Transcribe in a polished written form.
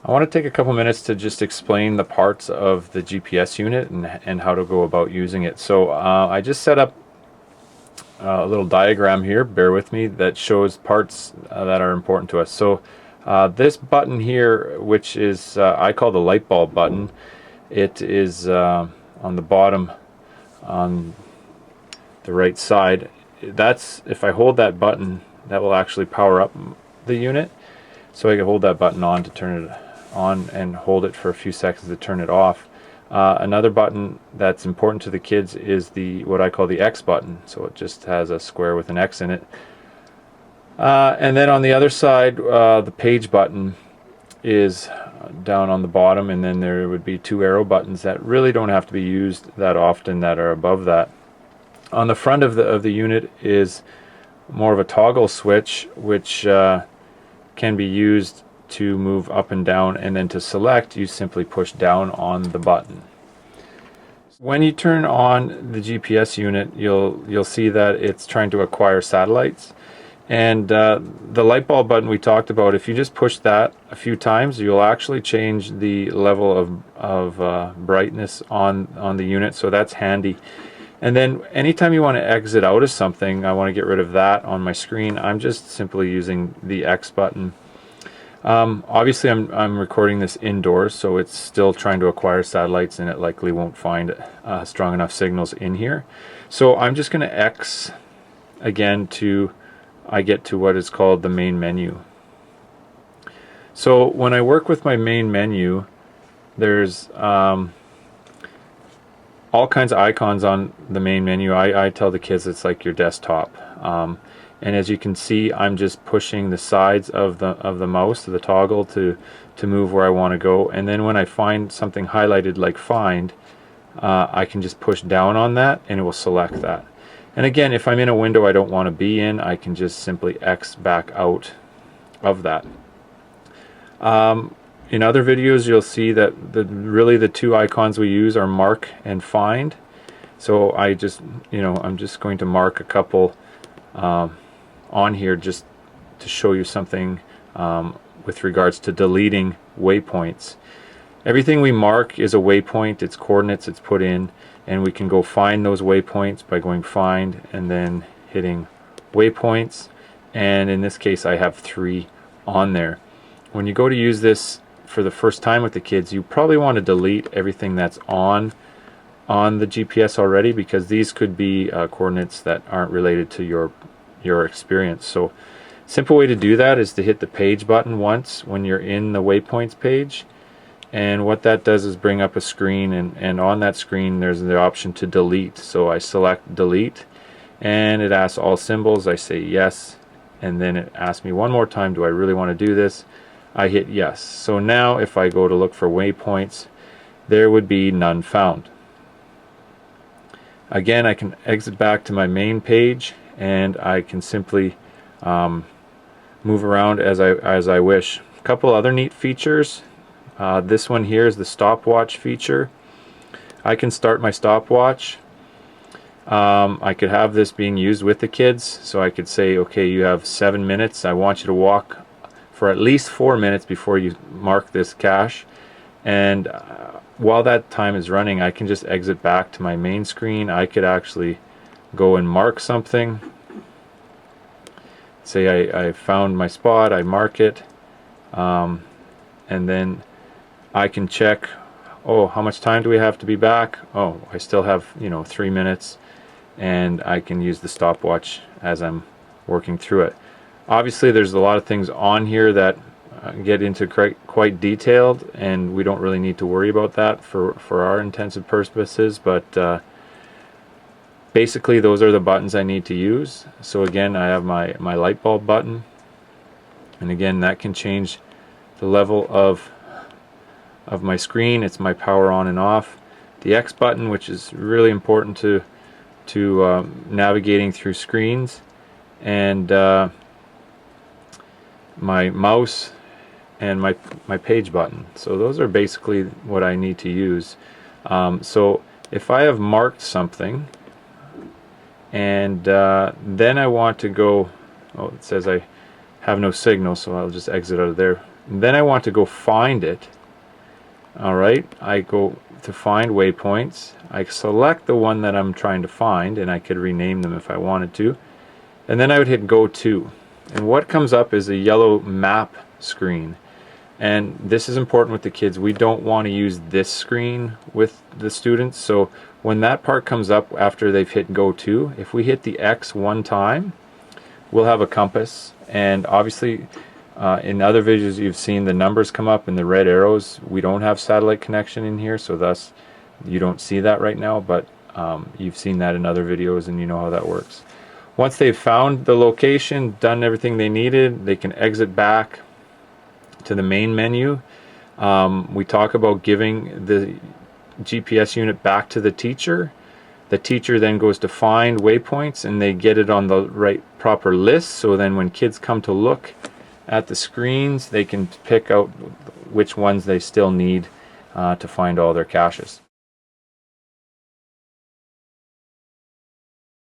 I want to take a couple minutes to just explain the parts of the GPS unit and how to go about using it. So I just set up a little diagram here, bear with me, that shows parts that are important to us. So this button here, which is I call the Lightbulb button, it is on the bottom on the right side. That's, if I hold that button, that will actually power up the unit. So I can hold that button on to turn it on and hold it for a few seconds to turn it off. Another button that's important to the kids is the what I call the X button. So it just has a square with an X in it. And then on the other side, the page button is down on the bottom, and then there would be two arrow buttons that really don't have to be used that often that are above that. On the front of the unit is more of a toggle switch, which can be used to move up and down, and then to select you simply push down on the button. When you turn on the GPS unit, you'll see that it's trying to acquire satellites, and the light bulb button we talked about, if you just push that a few times, you'll actually change the level of brightness on the unit, so that's handy. And then anytime you want to exit out of something, I want to get rid of that on my screen, I'm just simply using the X button. Obviously I'm recording this indoors, so it's still trying to acquire satellites, and it likely won't find strong enough signals in here. So I'm just going to X again till I get to what is called the main menu. So when I work with my main menu, there's all kinds of icons on the main menu. I tell the kids it's like your desktop. And as you can see, I'm just pushing the sides of the mouse, the toggle, to move where I want to go. And then when I find something highlighted like find, I can just push down on that and it will select that. And again, if I'm in a window I don't want to be in, I can just simply X back out of that. In other videos you'll see that really the two icons we use are mark and find. So I'm just going to mark a couple on here just to show you something with regards to deleting waypoints. Everything we mark is a waypoint, it's coordinates, it's put in, and we can go find those waypoints by going find and then hitting waypoints, and in this case I have 3 on there. When you go to use this for the first time with the kids, you probably want to delete everything that's on the GPS already, because these could be coordinates that aren't related to your experience. So simple way to do that is to hit the page button once when you're in the waypoints page, and what that does is bring up a screen, and on that screen there's the option to delete. So I select delete, and it asks all symbols. I say yes, and then it asks me one more time, do I really want to do this? I hit yes. So now if I go to look for waypoints, there would be none found. Again, I can exit back to my main page, and I can simply move around as I wish. A couple other neat features. This one here is the stopwatch feature. I can start my stopwatch. I could have this being used with the kids, so I could say, okay, you have 7 minutes. I want you to walk for at least 4 minutes before you mark this cache, and while that time is running, I can just exit back to my main screen. I could actually go and mark something. Say I found my spot, I mark it, and then I can check, oh, how much time do we have to be back? Oh, I still have 3 minutes, and I can use the stopwatch as I'm working through it. Obviously there's a lot of things on here that get into quite detailed, and we don't really need to worry about that for our intensive purposes, but basically those are the buttons I need to use. So again, I have my light bulb button, and again that can change the level of my screen. It's my power on and off. The X button, which is really important to navigating through screens, and my mouse and my page button. So those are basically what I need to use. So if I have marked something, and then I want to go, oh, it says I have no signal, so I'll just exit out of there. And then I want to go find it. Alright, I go to find waypoints. I select the one that I'm trying to find, and I could rename them if I wanted to. And then I would hit go to. And what comes up is a yellow map screen. And this is important with the kids. We don't want to use this screen with the students. So when that part comes up after they've hit go to, if we hit the X one time, we'll have a compass. And obviously in other videos you've seen the numbers come up and the red arrows. We don't have satellite connection in here, so thus you don't see that right now, but you've seen that in other videos and you know how that works. Once they've found the location, done everything they needed, they can exit back to the main menu. We talk about giving the GPS unit back to the teacher. The teacher then goes to find waypoints and they get it on the right proper list, so then when kids come to look at the screens, they can pick out which ones they still need to find all their caches.